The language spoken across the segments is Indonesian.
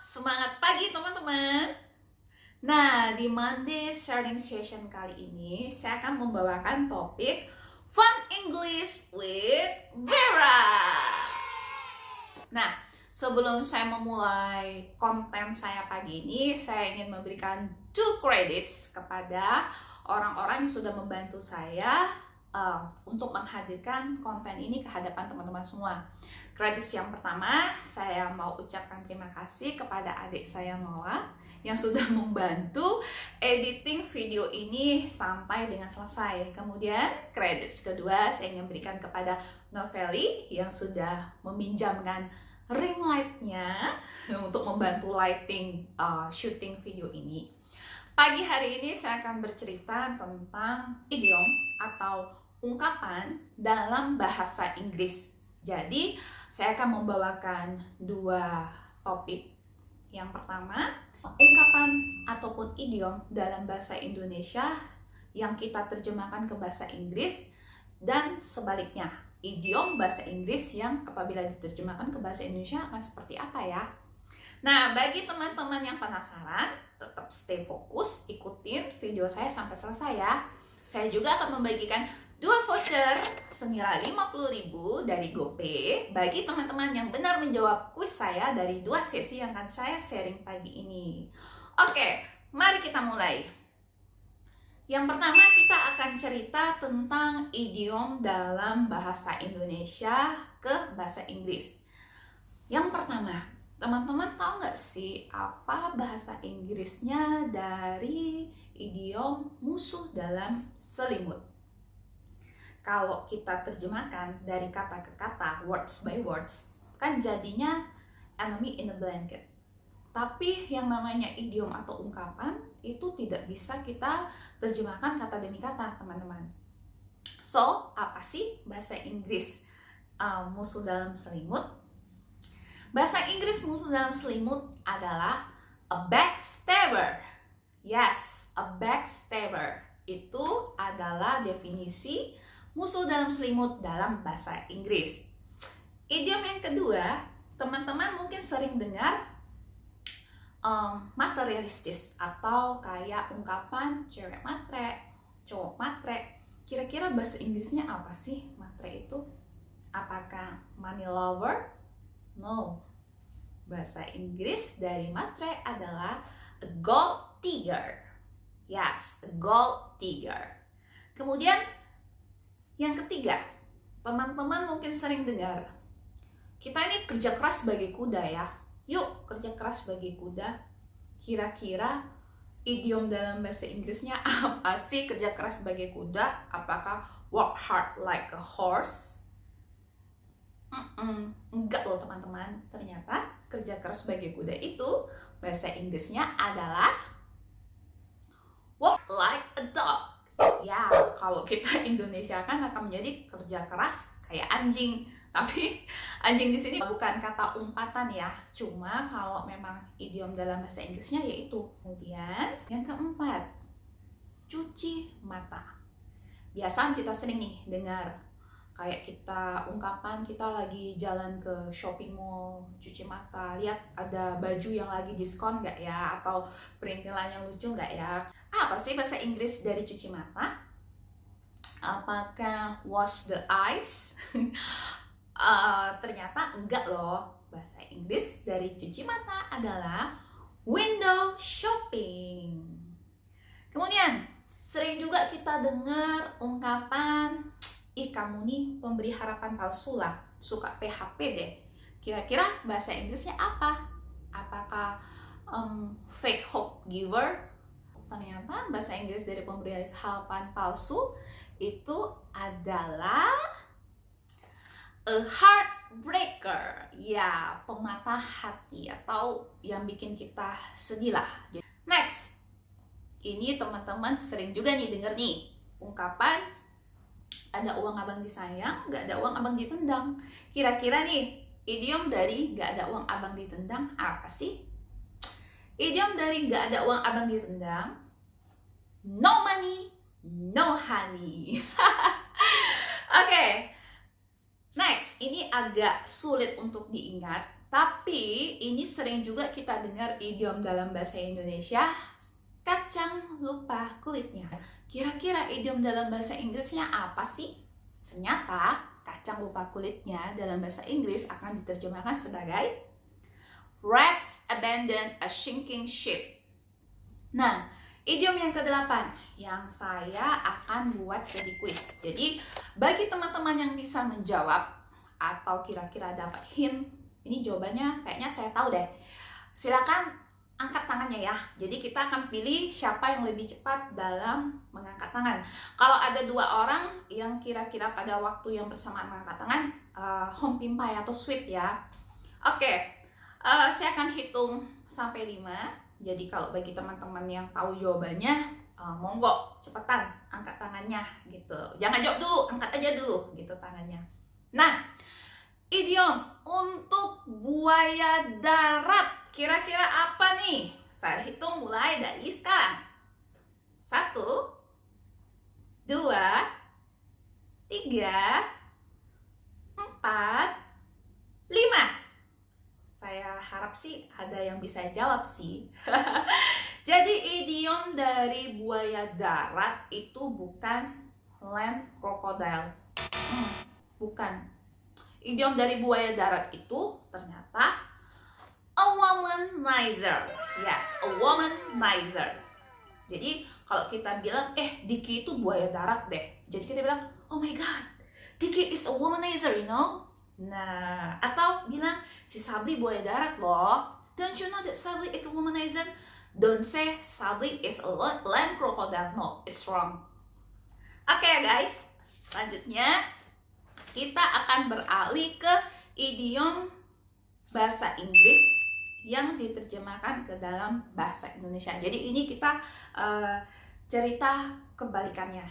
Semangat pagi teman-teman. Nah, di Monday Sharing Session kali ini saya akan membawakan topik Fun English with Vera. Nah, sebelum saya memulai konten saya pagi ini, saya ingin memberikan 2 credits kepada orang-orang yang sudah membantu saya untuk menghadirkan konten ini ke hadapan teman-teman semua. Kredit yang pertama, saya mau ucapkan terima kasih kepada adik saya Nola yang sudah membantu editing video ini sampai dengan selesai. Kemudian kredit kedua saya ingin berikan kepada Noveli yang sudah meminjamkan ring light-nya untuk membantu lighting syuting video ini. Pagi hari ini saya akan bercerita tentang idiom atau ungkapan dalam bahasa Inggris. Jadi, saya akan membawakan 2 topik. Yang pertama, ungkapan ataupun idiom dalam bahasa Indonesia yang kita terjemahkan ke bahasa Inggris, dan sebaliknya, idiom bahasa Inggris yang apabila diterjemahkan ke bahasa Indonesia akan seperti apa ya? Nah, bagi teman-teman yang penasaran, tetap stay fokus, ikutin video saya sampai selesai ya. Saya juga akan membagikan 2 voucher senilai 50.000 dari GoPay bagi teman-teman yang benar menjawab kuis saya dari 2 sesi yang akan saya sharing pagi ini. Oke, mari kita mulai. Yang pertama, kita akan cerita tentang idiom dalam bahasa Indonesia ke bahasa Inggris. Yang pertama, teman-teman tahu nggak sih apa bahasa Inggrisnya dari idiom musuh dalam selimut? Kalau kita terjemahkan dari kata ke kata, words by words, kan jadinya enemy in a blanket. Tapi yang namanya idiom atau ungkapan itu tidak bisa kita terjemahkan kata demi kata, teman-teman. So, apa sih bahasa Inggris musuh dalam selimut? Bahasa Inggris musuh dalam selimut adalah a backstabber. Yes, a backstabber. Itu adalah definisi musuh dalam selimut dalam bahasa Inggris. Idiom yang kedua, teman-teman mungkin sering dengar materialistis atau kayak ungkapan cewek matre, cowok matre. Kira-kira bahasa Inggrisnya apa sih matre itu? Apakah money lover? No. Bahasa Inggris dari matre adalah a gold digger. Yes, a gold digger. Kemudian yang ketiga, teman-teman mungkin sering dengar, kita ini kerja keras sebagai kuda ya. Yuk, kerja keras sebagai kuda. Kira-kira idiom dalam bahasa Inggrisnya apa sih kerja keras sebagai kuda? Apakah work hard like a horse? Enggak loh teman-teman. Ternyata kerja keras sebagai kuda itu bahasa Inggrisnya adalah walk like a dog. Ya, kalau kita Indonesia kan akan menjadi kerja keras kayak anjing. Tapi anjing di sini bukan kata umpatan ya. Cuma kalau memang idiom dalam bahasa Inggrisnya yaitu. Kemudian yang keempat, cuci mata. Biasanya kita sering nih dengar kayak kita ungkapan kita lagi jalan ke shopping mall, cuci mata, lihat ada baju yang lagi diskon nggak ya, atau perintilan yang lucu nggak ya. Apa sih bahasa Inggris dari cuci mata? Apakah wash the eyes? Ternyata enggak loh. Bahasa Inggris dari cuci mata adalah window shopping. Kemudian sering juga kita dengar ungkapan, ih kamu nih pemberi harapan palsu lah, suka PHP deh. Kira-kira bahasa Inggrisnya apa? Apakah fake hope giver? Ternyata bahasa Inggris dari pemberi harapan palsu itu adalah a heartbreaker. Ya, pematah hati atau yang bikin kita sedih lah. Next, ini teman-teman sering juga nih denger nih ungkapan, ada uang abang disayang, gak ada uang abang ditendang. Kira-kira nih, idiom dari gak ada uang abang ditendang apa sih? Idiom dari gak ada uang abang ditendang, no money, no honey. Oke, next, ini agak sulit untuk diingat. Tapi ini sering juga kita dengar idiom dalam bahasa Indonesia, kacang lupa kulitnya. Kira-kira idiom dalam bahasa Inggrisnya apa sih? Ternyata kacang lupa kulitnya dalam bahasa Inggris akan diterjemahkan sebagai rats abandon a sinking ship. Nah, idiom yang ke-8 yang saya akan buat jadi quiz. Jadi, bagi teman-teman yang bisa menjawab atau kira-kira dapat hint, ini jawabannya kayaknya saya tahu deh. Silakan angkat tangannya ya. Jadi kita akan pilih siapa yang lebih cepat dalam mengangkat tangan. Kalau ada 2 orang yang kira-kira pada waktu yang bersamaan mengangkat tangan, home pimpai atau sweet ya. Oke, saya akan hitung sampai 5. Jadi kalau bagi teman-teman yang tahu jawabannya, monggo cepetan angkat tangannya gitu. Jangan jawab dulu, angkat aja dulu gitu tangannya. Nah, idiom untuk buaya darat kira-kira apa nih? Saya hitung mulai dari sekarang. 1, 2, 3, 4, 5. Saya harap sih ada yang bisa jawab sih. Jadi idiom dari buaya darat itu bukan land crocodile. Bukan. Idiom dari buaya darat itu ternyata a womanizer. Yes, a womanizer. Jadi kalau kita bilang, Diki itu buaya darat deh. Jadi kita bilang, oh my god, Diki is a womanizer, you know. Nah, atau bilang, si Sabli buaya darat loh. Don't you know that Sabli is a womanizer? Don't say Sabli is a land crocodile. No, it's wrong. Oke guys, selanjutnya kita akan beralih ke idiom bahasa Inggris yang diterjemahkan ke dalam bahasa Indonesia. Jadi ini kita cerita kebalikannya.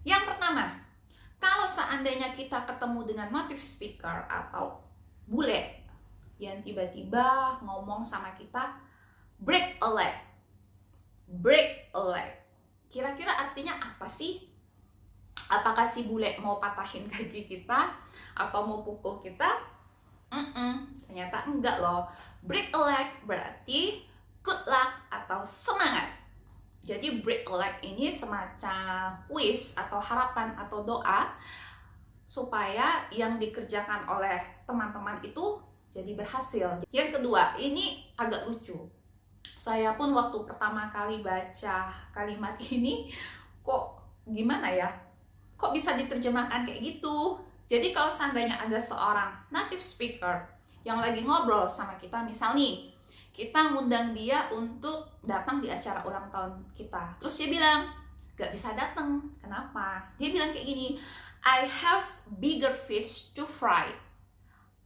Yang pertama, kalau seandainya kita ketemu dengan native speaker atau bule yang tiba-tiba ngomong sama kita, break a leg. Break a leg. Kira-kira artinya apa sih? Apakah si bule mau patahin kaki kita atau mau pukul kita? Ternyata enggak loh. Break a leg berarti good luck atau semangat. Jadi break a leg ini semacam wish atau harapan atau doa supaya yang dikerjakan oleh teman-teman itu jadi berhasil. Yang kedua, ini agak lucu. Saya pun waktu pertama kali baca kalimat ini kok gimana ya? Kok bisa diterjemahkan kayak gitu? Jadi kalau seandainya ada seorang native speaker yang lagi ngobrol sama kita, misal nih, kita ngundang dia untuk datang di acara ulang tahun kita. Terus dia bilang, gak bisa datang. Kenapa? Dia bilang kayak gini, I have bigger fish to fry.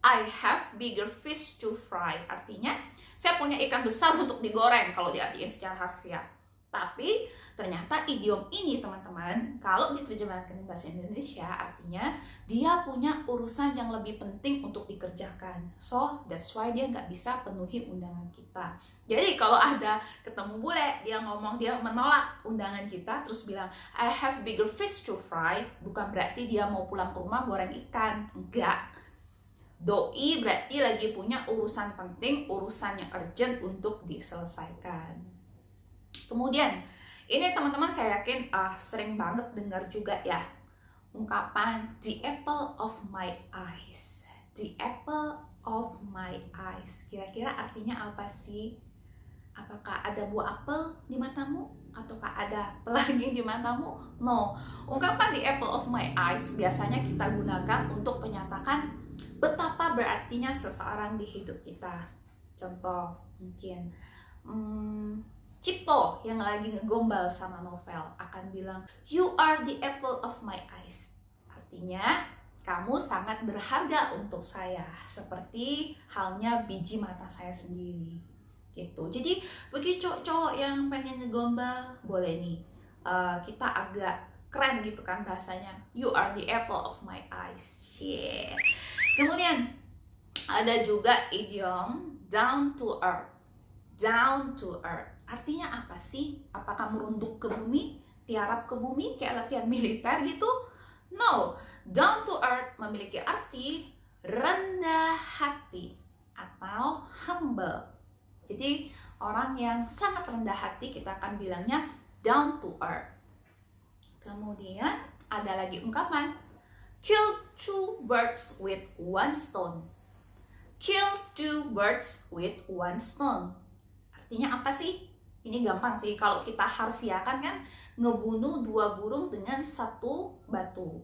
I have bigger fish to fry. Artinya, saya punya ikan besar untuk digoreng kalau diartikan secara harfiah. Tapi ternyata idiom ini teman-teman kalau diterjemahkan ke bahasa Indonesia artinya dia punya urusan yang lebih penting untuk dikerjakan. So that's why dia nggak bisa penuhi undangan kita. Jadi kalau ada ketemu bule dia ngomong dia menolak undangan kita terus bilang I have bigger fish to fry, bukan berarti dia mau pulang ke rumah goreng ikan. Enggak. Doi berarti lagi punya urusan penting, urusan yang urgent untuk diselesaikan. Kemudian, ini teman-teman saya yakin sering banget dengar juga ya ungkapan the apple of my eyes. The apple of my eyes. Kira-kira artinya apa sih? Apakah ada buah apel di matamu? Ataukah ada pelangi di matamu? No. Ungkapan the apple of my eyes biasanya kita gunakan untuk menyatakan betapa berartinya seseorang di hidup kita. Contoh mungkin Cipto yang lagi ngegombal sama Novel akan bilang, you are the apple of my eyes. Artinya, kamu sangat berharga untuk saya, seperti halnya biji mata saya sendiri. Gitu. Jadi, bagi cowok-cowok yang pengen ngegombal, boleh nih. Kita agak keren gitu kan bahasanya. You are the apple of my eyes. Yeah. Kemudian, ada juga idiom down to earth. Down to earth. Artinya apa sih? Apakah merunduk ke bumi? Tiarap ke bumi? Kayak latihan militer gitu? No. Down to earth memiliki arti rendah hati atau humble. Jadi orang yang sangat rendah hati kita akan bilangnya down to earth. Kemudian ada lagi ungkapan kill two birds with one stone. Kill two birds with one stone. Artinya apa sih? Ini gampang sih, kalau kita harfiahkan kan ngebunuh dua burung dengan satu batu.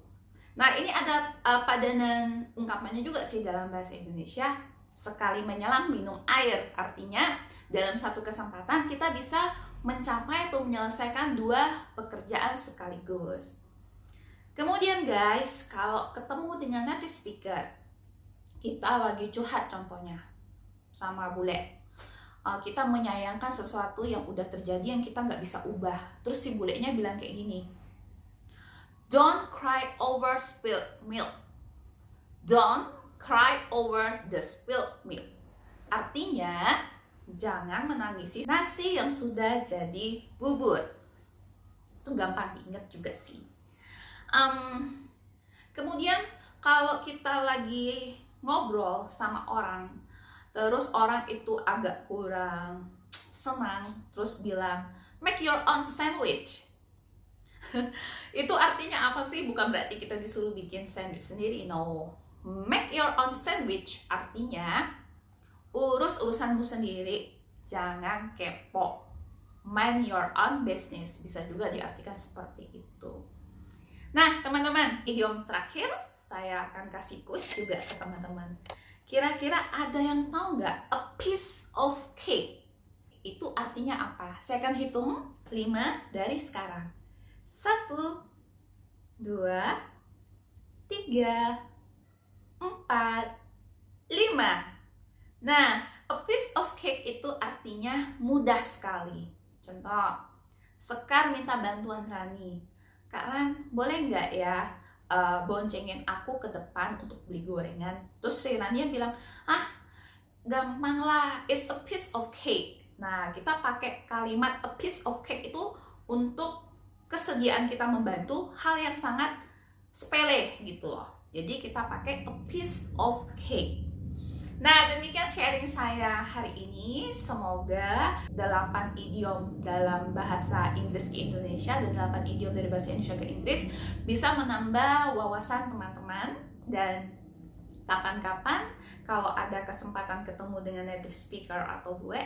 Nah, ini ada padanan ungkapannya juga sih dalam bahasa Indonesia. Sekali menyelam minum air. Artinya dalam satu kesempatan kita bisa mencapai atau menyelesaikan dua pekerjaan sekaligus. Kemudian guys, kalau ketemu dengan native speaker, kita lagi curhat contohnya sama bule. Kita menyayangkan sesuatu yang udah terjadi yang kita nggak bisa ubah. Terus si bulenya bilang kayak gini, don't cry over spilled milk. Don't cry over the spilled milk. Artinya, jangan menangisi nasi yang sudah jadi bubur. Itu gampang diingat juga sih. Kemudian kalau kita lagi ngobrol sama orang, terus orang itu agak kurang senang, terus bilang, make your own sandwich. Itu artinya apa sih? Bukan berarti kita disuruh bikin sandwich sendiri, no. Make your own sandwich artinya urus urusanmu sendiri, jangan kepo. Mind your own business, bisa juga diartikan seperti itu. Nah, teman-teman, idiom terakhir saya akan kasih quiz juga ke teman-teman. Kira-kira ada yang tahu nggak a piece of cake? Itu artinya apa? Saya akan hitung 5 dari sekarang. 1, 2, 3, 4, 5. Nah, a piece of cake itu artinya mudah sekali. Contoh, Sekar minta bantuan Rani. Kak Ran, boleh nggak ya boncengin aku ke depan untuk beli gorengan? Terus Rania bilang, gampang lah, it's a piece of cake. Nah, kita pakai kalimat a piece of cake itu untuk kesediaan kita membantu hal yang sangat sepele gitu loh. Jadi kita pakai a piece of cake. Nah, demikian sharing saya hari ini. Semoga 8 idiom dalam bahasa Inggris ke Indonesia dan 8 idiom dari bahasa Indonesia ke Inggris bisa menambah wawasan teman-teman. Dan kapan-kapan kalau ada kesempatan ketemu dengan native speaker atau bule,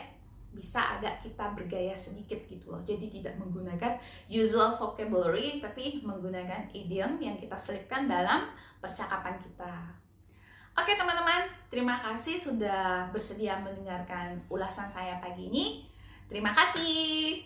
bisa agak kita bergaya sedikit gitu loh. Jadi tidak menggunakan usual vocabulary, tapi menggunakan idiom yang kita selipkan dalam percakapan kita. Oke teman-teman, terima kasih sudah bersedia mendengarkan ulasan saya pagi ini. Terima kasih.